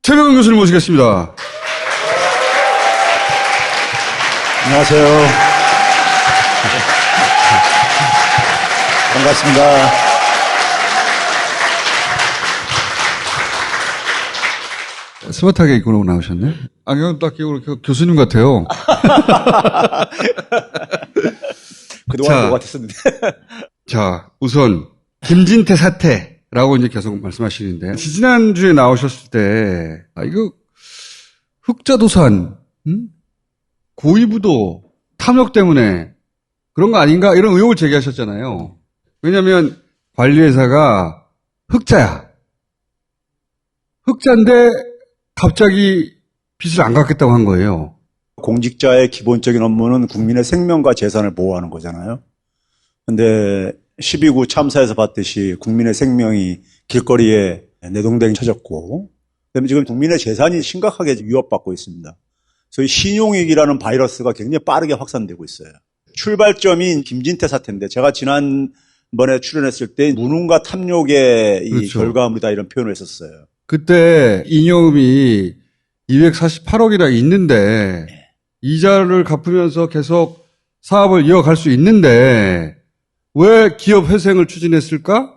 최병훈 교수님 모시겠습니다. 안녕하세요. 반갑습니다. 스마트하게 입고 나오셨네. 안경 딱 끼고 교수님 같아요. 그동안 뭐 같았었는데. 자, 우선 김진태 사태라고 이제 계속 말씀하시는데 지난주에 나오셨을 때 이거 흑자도산, 고위부도 탐욕 때문에 그런 거 아닌가 이런 의혹을 제기하셨잖아요. 왜냐하면 관리회사가 흑자야. 흑자인데 갑자기 빚을 안 갚겠다고 한 거예요. 공직자의 기본적인 업무는 국민의 생명과 재산을 보호하는 거잖아요. 근데 12구 참사에서 봤듯이 국민의 생명이 길거리에 내동댕이 쳐졌고, 그다음에 지금 국민의 재산이 심각하게 위협받고 있습니다. 소위 신용위기라는 바이러스가 굉장히 빠르게 확산되고 있어요. 출발점이 김진태 사태인데, 제가 지난번에 출연했을 때 무능과 탐욕의 이 결과물이다 이런 표현을 했었어요. 그때 잉여금이 248억이나 있는데 이자를 갚으면서 계속 사업을 이어갈 수 있는데 왜 기업 회생을 추진했을까?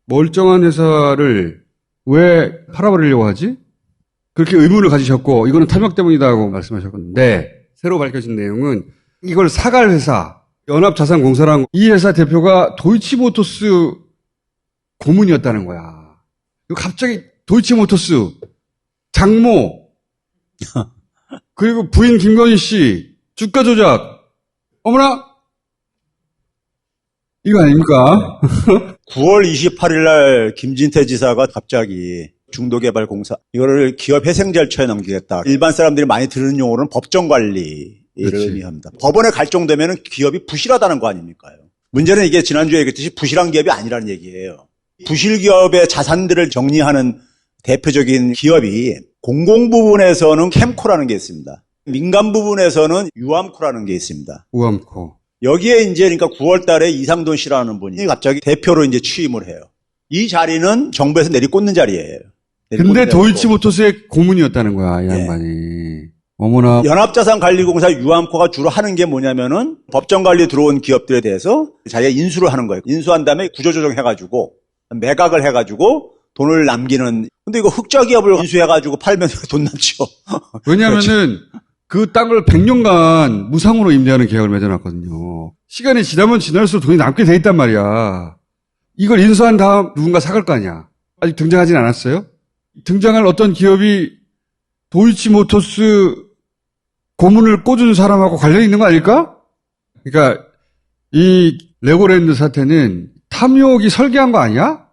멀쩡한 회사를 왜 팔아버리려고 하지? 그렇게 의문을 가지셨고 이거는 탐욕 때문이다고 말씀하셨는데 새로 밝혀진 내용은 이걸 사갈 회사 연합자산공사라는 이 회사 대표가 도이치모터스 고문이었다는 거야. 갑자기 도이치모터스 장모 그리고 부인 김건희 씨 주가 조작 어머나 이거 아닙니까? 9월 28일 날 김진태 지사가 갑자기 중도개발공사 이거를 기업 회생절차에 넘기겠다. 일반 사람들이 많이 듣는 용어로는 법정관리를 의미합니다. 법원에 갈 정도면 기업이 부실하다는 거 아닙니까요? 문제는 이게 지난주에 얘기했듯이 부실한 기업이 아니라는 얘기예요. 부실 기업의 자산들을 정리하는 대표적인 기업이 공공 부분에서는 캠코라는 게 있습니다. 민간 부분에서는 유암코라는 게 있습니다. 우암코. 여기에 이제 그러니까 9월 달에 이상돈 씨라는 분이 갑자기 대표로 이제 취임을 해요. 이 자리는 정부에서 내리꽂는 자리예요. 근데 도이치모터스의 고문이었다는 거야, 이 양반이. 어머나. 연합자산관리공사 유암코가 주로 하는 게 뭐냐면은 법정관리에 들어온 기업들에 대해서 자기가 인수를 하는 거예요. 인수한 다음에 구조조정해가지고 매각을 해가지고 돈을 남기는. 근데 이거 흑자 기업을 인수해가지고 팔면 돈 남죠. 왜냐하면은 그 땅을 100년간 무상으로 임대하는 계약을 맺어놨거든요. 시간이 지나면 지날수록 돈이 남게 돼 있단 말이야. 이걸 인수한 다음 누군가 사갈 거 아니야. 아직 등장하진 않았어요? 등장할 어떤 기업이 도이치모터스 고문을 꽂은 사람하고 관련이 있는 거 아닐까? 그러니까 이 레고랜드 사태는 탐욕이 설계한 거 아니야?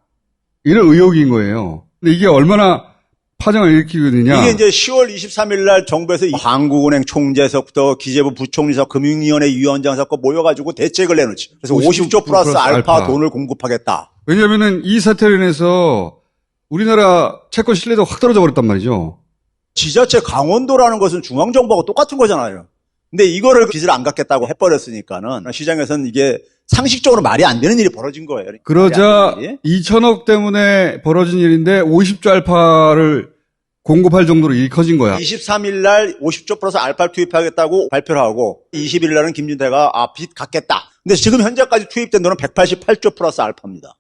이런 의혹인 거예요. 근데 이게 얼마나 파장을 일으키거든요. 이게 이제 10월 23일 날 정부에서 한국은행 총재석부터 기재부 부총리석 금융위원회 위원장석과 모여가지고 대책을 내놓지. 그래서 50조 플러스 알파 돈을 공급하겠다. 왜냐면은 이 사태로 인해서 우리나라 채권 신뢰도가 확 떨어져 버렸단 말이죠. 지자체 강원도라는 것은 중앙정부하고 똑같은 거잖아요. 근데 이거를 빚을 안 갚겠다고 해버렸으니까는 시장에서는 이게 상식적으로 말이 안 되는 일이 벌어진 거예요. 그러자 2천억 때문에 벌어진 일인데 50조 알파를 공급할 정도로 일이 커진 거야. 23일 날 50조 플러스 알파를 투입하겠다고 발표를 하고 21일 날은 김진태가 빚 갚겠다. 근데 지금 현재까지 투입된 돈은 188조 플러스 알파입니다.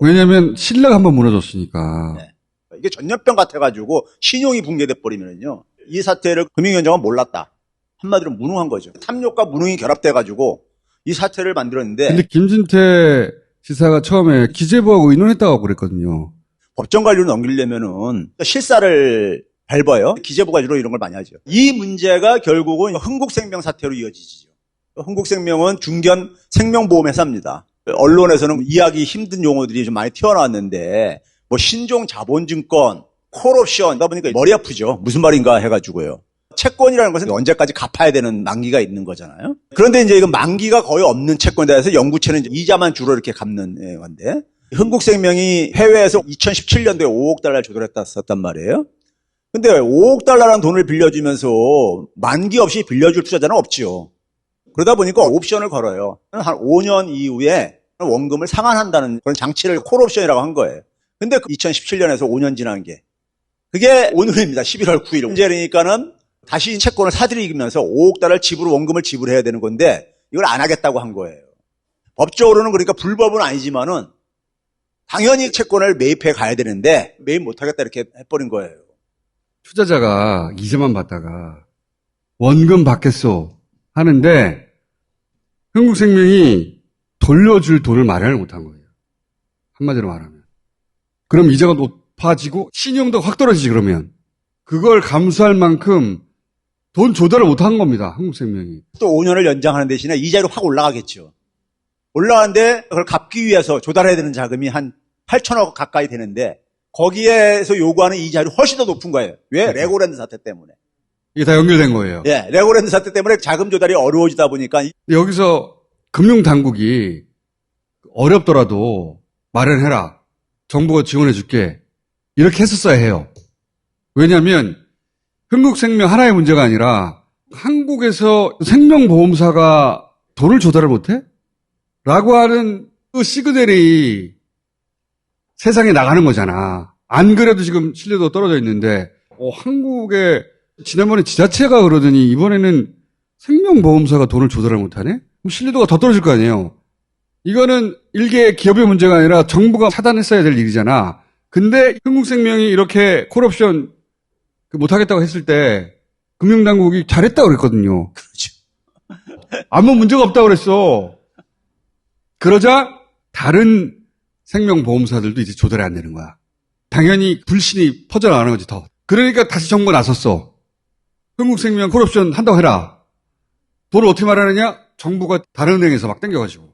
왜냐하면 신뢰가 한번 무너졌으니까. 네. 이게 전염병 같아가지고 신용이 붕괴돼 버리면요. 이 사태를 금융위원장은 몰랐다. 한마디로 무능한 거죠. 탐욕과 무능이 결합돼가지고 이 사태를 만들었는데. 근데 김진태 지사가 처음에 기재부하고 의논했다고 그랬거든요. 법정관리로 넘기려면은 실사를 밟아요. 기재부가 주로 이런 걸 많이 하죠. 이 문제가 결국은 흥국생명 사태로 이어지죠. 흥국생명은 중견 생명보험회사입니다. 언론에서는 이해하기 힘든 용어들이 좀 많이 튀어나왔는데 뭐 신종 자본증권, 콜옵션 하다 보니까 머리 아프죠. 무슨 말인가 해가지고요. 채권이라는 것은 언제까지 갚아야 되는 만기가 있는 거잖아요. 그런데 이제 이건 만기가 거의 없는 채권에 대해서 영구채는 이자만 주로 이렇게 갚는 건데 흥국생명이 해외에서 2017년도에 5억 달러를 조달했다 썼단 말이에요. 근데 5억 달러라는 돈을 빌려주면서 만기 없이 빌려줄 투자자는 없지요. 그러다 보니까 옵션을 걸어요. 한 5년 이후에 원금을 상환한다는 그런 장치를 콜옵션이라고 한 거예요. 근데 2017년에서 5년 지난 게 그게 오늘입니다. 11월 9일. 문제 그러니까는 다시 채권을 사들이면서 5억 달러 원금을 지불해야 되는 건데 이걸 안 하겠다고 한 거예요. 법적으로는 그러니까 불법은 아니지만은 당연히 채권을 매입해 가야 되는데 매입 못하겠다 이렇게 해버린 거예요. 투자자가 이자만 받다가 원금 받겠소 하는데 흥국생명이 돌려줄 돈을 마련을 못한 거예요. 한마디로 말하면. 그럼 이자가 높아지고 신용도 확 떨어지지 그러면. 그걸 감수할 만큼 돈 조달을 못한 겁니다. 흥국생명이. 또 5년을 연장하는 대신에 이자율이 확 올라가겠죠. 올라가는데 그걸 갚기 위해서 조달해야 되는 자금이 한 8천억 가까이 되는데 거기에서 요구하는 이자율이 훨씬 더 높은 거예요. 왜? 레고랜드 사태 때문에. 이게 다 연결된 거예요. 예, 레고랜드 사태 때문에 자금 조달이 어려워지다 보니까 여기서 금융당국이 어렵더라도 마련해라. 정부가 지원해 줄게. 이렇게 했었어야 해요. 왜냐하면 흥국생명 하나의 문제가 아니라 한국에서 생명보험사가 돈을 조달을 못해? 라고 하는 그 시그널이 세상에 나가는 거잖아. 안 그래도 지금 신뢰도가 떨어져 있는데 한국에 지난번에 지자체가 그러더니 이번에는 생명보험사가 돈을 조달을 못하네? 그럼 신뢰도가 더 떨어질 거 아니에요. 이거는 일개 기업의 문제가 아니라 정부가 차단했어야 될 일이잖아. 근데 흥국생명이 이렇게 콜옵션 못하겠다고 했을 때 금융당국이 잘했다고 그랬거든요. 그렇죠. 아무 문제가 없다고 그랬어. 그러자 다른 생명보험사들도 이제 조달이 안 되는 거야. 당연히 불신이 퍼져나가는 거지 더. 그러니까 다시 정부가 나섰어. 흥국생명 콜옵션 한다고 해라. 돈을 어떻게 마련하느냐? 정부가 다른 은행에서 막 땡겨가지고.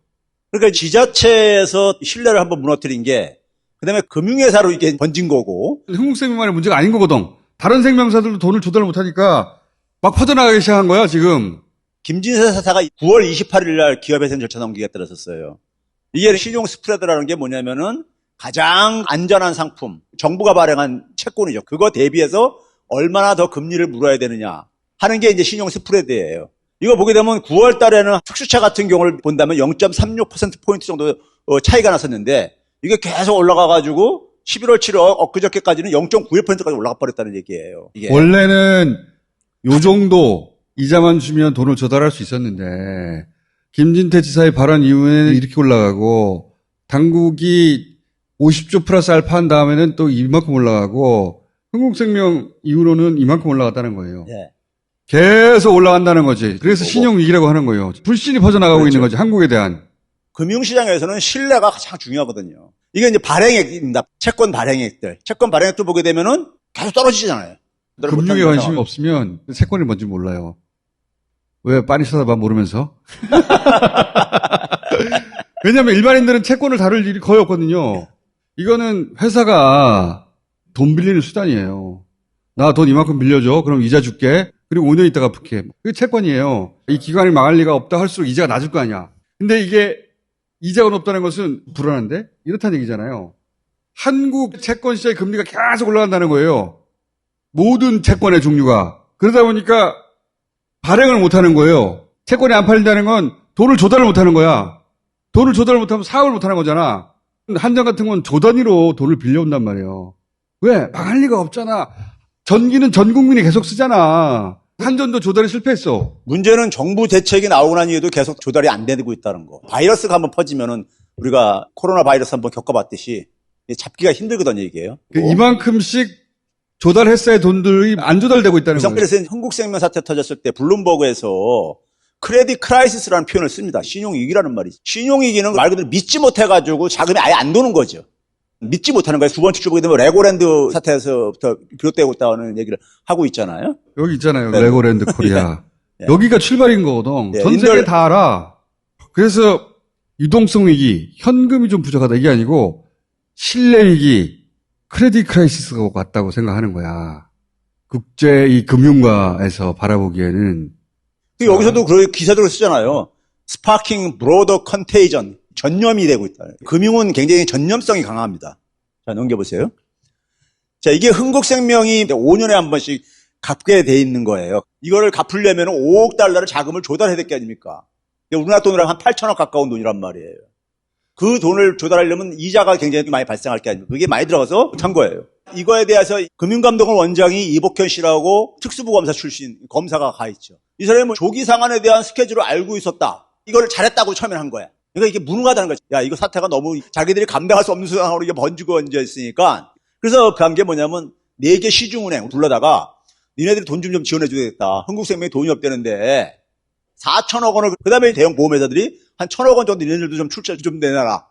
그러니까 지자체에서 신뢰를 한번 무너뜨린 게 그다음에 금융회사로 이게 번진 거고 흥국생명만의 문제가 아닌 거거든. 다른 생명사들도 돈을 조달을 못하니까 막 퍼져나가기 시작한 거야 지금. 김진세 사사가 9월 28일 날 기업회생 절차 넘기게 떨어졌어요. 이게 신용 스프레드라는 게 뭐냐면은 가장 안전한 상품, 정부가 발행한 채권이죠. 그거 대비해서 얼마나 더 금리를 물어야 되느냐 하는 게 이제 신용 스프레드예요. 이거 보게 되면 9월 달에는 특수차 같은 경우를 본다면 0.36%포인트 정도 차이가 났었는데 이게 계속 올라가가지고 11월 7월 엊그저께까지는 0.91%까지 올라가 버렸다는 얘기예요. 이게. 원래는 요 정도 이자만 주면 돈을 조달할 수 있었는데 김진태 지사의 발언 이후에는 이렇게 올라가고 당국이 50조 플러스 알파 한 다음에는 또 이만큼 올라가고 흥국생명 이후로는 이만큼 올라갔다는 거예요. 네. 계속 올라간다는 거지. 그래서 신용위기라고 하는 거예요. 불신이 퍼져나가고 그렇죠. 있는 거지. 한국에 대한. 금융시장에서는 신뢰가 가장 중요하거든요. 이게 이제 발행액입니다. 채권 발행액들. 채권 발행액도 보게 되면은 계속 떨어지잖아요. 금융에 관심이 없으면 채권이 뭔지 몰라요. 왜 빤히 쳐다봐 모르면서? 왜냐하면 일반인들은 채권을 다룰 일이 거의 없거든요. 이거는 회사가 돈 빌리는 수단이에요. 나 돈 이만큼 빌려줘. 그럼 이자 줄게. 그리고 5년 있다가 갚게. 그게 채권이에요. 이 기간이 망할 리가 없다 할수록 이자가 낮을 거 아니야. 근데 이게 이자가 높다는 것은 불안한데? 이렇다는 얘기잖아요. 한국 채권 시장의 금리가 계속 올라간다는 거예요. 모든 채권의 종류가. 그러다 보니까 발행을 못하는 거예요. 채권이 안 팔린다는 건 돈을 조달을 못하는 거야. 돈을 조달을 못하면 사업을 못하는 거잖아. 한전 같은 건 조 단위로 돈을 빌려온단 말이에요. 왜? 망할 리가 없잖아. 전기는 전 국민이 계속 쓰잖아. 한전도 조달이 실패했어. 문제는 정부 대책이 나오고 난 이후에도 계속 조달이 안 되고 있다는 거. 바이러스가 한번 퍼지면은 우리가 코로나 바이러스 한번 겪어봤듯이 잡기가 힘들거든요, 이게요. 이만큼씩 조달했어야 돈들이 안 조달되고 있다는 거예요. 그래서 흥국생명 사태 터졌을 때 블룸버그에서 크레딧 크라이시스라는 표현을 씁니다. 신용위기라는 말이죠. 신용위기는 말 그대로 믿지 못해가지고 자금이 아예 안 도는 거죠. 믿지 못하는 거예요. 두 번째 주 보게 되면 레고랜드 사태에서부터 비롯되고 있다는 얘기를 하고 있잖아요. 여기 있잖아요. 네. 레고랜드 코리아. 네. 여기가 출발인 거거든. 네. 전 세계 다 알아. 그래서 유동성 위기, 현금이 좀 부족하다 이게 아니고 신뢰 위기, 크레딧 크라이시스가 왔다고 생각하는 거야. 국제 이 금융가에서 바라보기에는. 여기서도 그 기사들을 쓰잖아요. 스파킹 브로더 컨테이전. 전염이 되고 있다. 금융은 굉장히 전염성이 강합니다. 자, 넘겨보세요. 자, 이게 흥국생명이 5년에 한 번씩 갚게 돼 있는 거예요. 이거를 갚으려면 5억 달러를 자금을 조달해야 될 게 아닙니까? 우리나라 돈으로 한 8천억 가까운 돈이란 말이에요. 그 돈을 조달하려면 이자가 굉장히 많이 발생할 게 아닙니까? 그게 많이 들어가서 못한 거예요. 이거에 대해서 금융감독원 원장이 이복현 씨라고 특수부검사 출신 검사가 가 있죠. 이 사람은 조기 상환에 대한 스케줄을 알고 있었다. 이걸 잘했다고 처음에 한 거야. 그러니까 이게 무능하다는 거지. 야, 이거 사태가 너무 자기들이 감당할 수 없는 상황으로 이게 번지고 얹어 있으니까. 그래서 그 한 게 뭐냐면 4개 시중은행 불러다가 니네들이 돈 좀 지원해 줘야겠다. 흥국생명이 돈이 없다는데 4천억 원을 그 다음에 대형 보험회사들이 한 1,000억 원 정도 니네들도 좀 출처 좀 내놔라.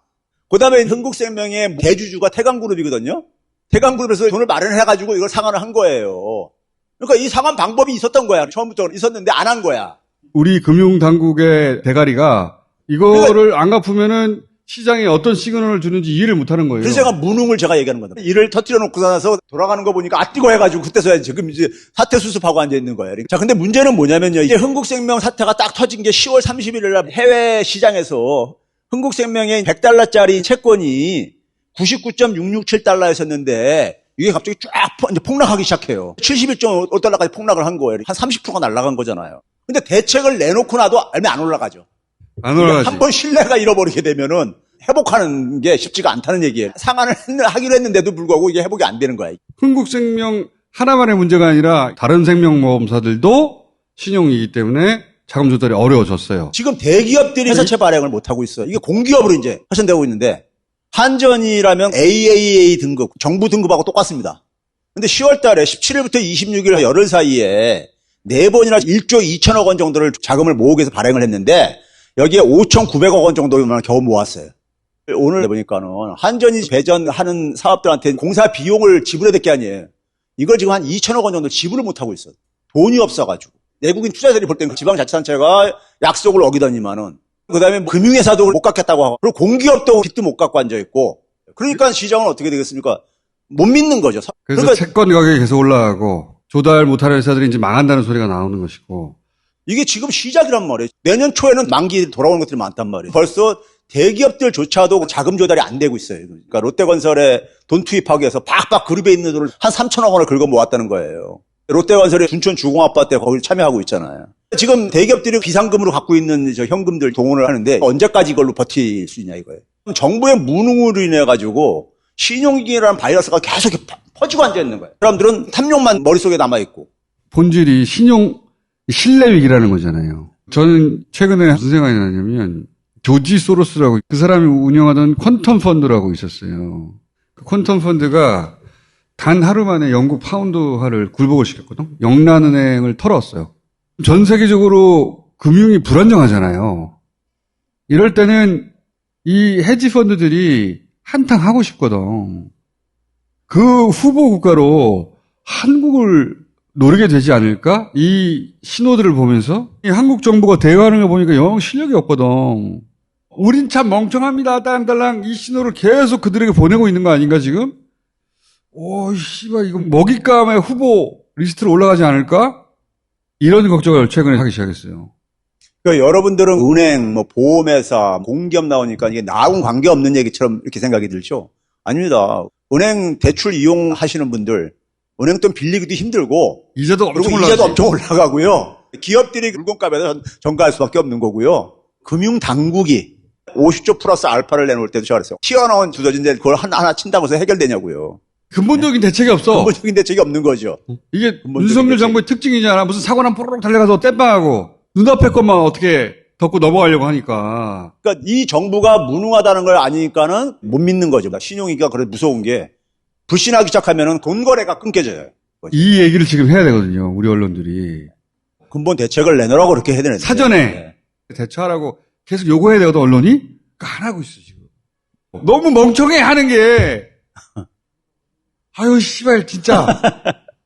그 다음에 흥국생명의 대주주가 태강그룹이거든요. 태강그룹에서 돈을 마련해가지고 이걸 상환을 한 거예요. 그러니까 이 상환 방법이 있었던 거야. 처음부터 있었는데 안 한 거야. 우리 금융당국의 대가리가 이거를 안 갚으면은 시장에 어떤 시그널을 주는지 이해를 못하는 거예요. 그래서 제가 무능을 제가 얘기하는 겁니다. 일을 터뜨려 놓고 나서 돌아가는 거 보니까 뜨거 해가지고 그때서야 지금 이제 사태 수습하고 앉아 있는 거예요. 자, 근데 문제는 뭐냐면요. 이제 흥국생명 사태가 딱 터진 게 10월 31일 날 해외 시장에서 흥국생명의 100달러짜리 채권이 99.667달러였었는데 이게 갑자기 쫙 이제 폭락하기 시작해요. 71.5달러까지 폭락을 한 거예요. 한 30%가 날아간 거잖아요. 근데 대책을 내놓고 나도 얼마 안 올라가죠. 안 올라가지. 한 번 신뢰가 잃어버리게 되면은 회복하는 게 쉽지가 않다는 얘기예요. 상환을 하기로 했는데도 불구하고 이게 회복이 안 되는 거야. 흥국생명 하나만의 문제가 아니라 다른 생명보험사들도 신용이기 때문에 자금 조달이 어려워졌어요. 지금 대기업들이 회사채 발행을 못 하고 있어요. 이게 공기업으로 이제 하선되고 있는데 한전이라면 AAA 등급, 정부 등급하고 똑같습니다. 근데 10월 달에 17일부터 26일 열흘 사이에 4번이나 1조 2천억 원 정도를 자금을 모으기 위해서 발행을 했는데 여기에 5,900억 원 정도만 겨우 모았어요. 오늘 보니까는 한전이 배전하는 사업들한테 공사 비용을 지불해야 될 게 아니에요. 이걸 지금 한 2천억 원 정도 지불을 못하고 있어요. 돈이 없어가지고. 내국인 투자자들이 볼 때는 지방자치단체가 약속을 어기더니만은 그 다음에 금융회사도 못 갚겠다고 하고 그리고 공기업도 빚도 못 갚고 앉아있고 그러니까 시장은 어떻게 되겠습니까? 못 믿는 거죠. 그래서 그러니까 채권 가격이 계속 올라가고 조달 못하는 회사들이 이제 망한다는 소리가 나오는 것이고 이게 지금 시작이란 말이에요. 내년 초에는 만기 돌아오는 것들이 많단 말이에요. 벌써 대기업들조차도 자금 조달이 안 되고 있어요. 그러니까 롯데건설에 돈 투입하기 위해서 박박 그룹에 있는 돈을 한 3천억 원을 긁어 모았다는 거예요. 롯데건설이 둔촌 주공아파트 거기 참여하고 있잖아요. 지금 대기업들이 비상금으로 갖고 있는 저 현금들 동원을 하는데 언제까지 이걸로 버틸 수 있냐 이거예요. 정부의 무능으로 인해 가지고 신용위기라는 바이러스가 계속 퍼지고 앉아 있는 거예요. 사람들은 탐욕만 머릿속에 남아 있고. 본질이 신뢰 위기라는 거잖아요. 저는 최근에 무슨 생각이 나냐면 조지 소로스라고 그 사람이 운영하던 퀀텀 펀드라고 있었어요. 그 퀀텀 펀드가 단 하루 만에 영국 파운드화를 굴복을 시켰거든. 영란은행을 털었어요. 전 세계적으로 금융이 불안정하잖아요. 이럴 때는 이 헤지 펀드들이 한탕 하고 싶거든. 그 후보 국가로 한국을 노리게 되지 않을까? 이 신호들을 보면서 이 한국 정부가 대응하는 거 보니까 영 실력이 없거든. 우린 참 멍청합니다. 딸랑딸랑 이 신호를 계속 그들에게 보내고 있는 거 아닌가 지금? 오, 씨발 이거 먹잇감의 후보 리스트로 올라가지 않을까? 이런 걱정을 최근에 하기 시작했어요. 그러니까 여러분들은 은행, 보험회사, 공기업 나오니까 이게 나하고는 관계없는 얘기처럼 이렇게 생각이 들죠? 아닙니다. 은행 대출 이용하시는 분들, 은행 돈 빌리기도 힘들고, 이자도 엄청 그리고 이자도 엄청 올라가고요. 기업들이 물건값에 전가할 수밖에 없는 거고요. 금융당국이 50조 플러스 알파를 내놓을 때도 제가 그랬어요. 튀어나온 두더지인데 그걸 하나 친다고 해서 해결되냐고요. 근본적인 대책이 없어. 근본적인 대책이 없는 거죠. 이게 윤석열 정부의 특징이잖아. 무슨 사고 나면 뽀로록 달려가서 땜빵하고 눈앞에 것만 어떻게 덮고 넘어가려고 하니까. 그러니까 이 정부가 무능하다는 걸 아니까는 못 믿는 거죠. 신용위기가 그래 무서운 게 불신하기 시작하면은 돈 거래가 끊겨져요. 이 얘기를 지금 해야 되거든요. 우리 언론들이. 근본 대책을 내놓으라고 그렇게 해야 되는데. 사전에 대처하라고 계속 요구해야 되거든, 언론이. 그러니까 안 하고 있어, 지금. 너무 멍청해 하는 게. 아유, 씨발, 진짜.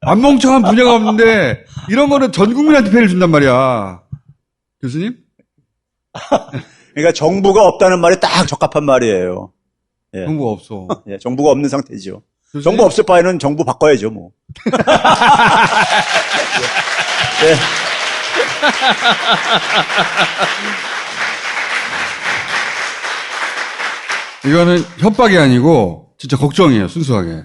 안 멍청한 분야가 없는데, 이런 거는 전 국민한테 피해를 준단 말이야. 교수님? 그러니까 정부가 없다는 말이 딱 적합한 말이에요. 예. 정부가 없어. 예, 정부가 없는 상태죠. 교수님? 정부 없을 바에는 정부 바꿔야죠, 뭐. 예. 이거는 협박이 아니고, 진짜 걱정이에요, 순수하게.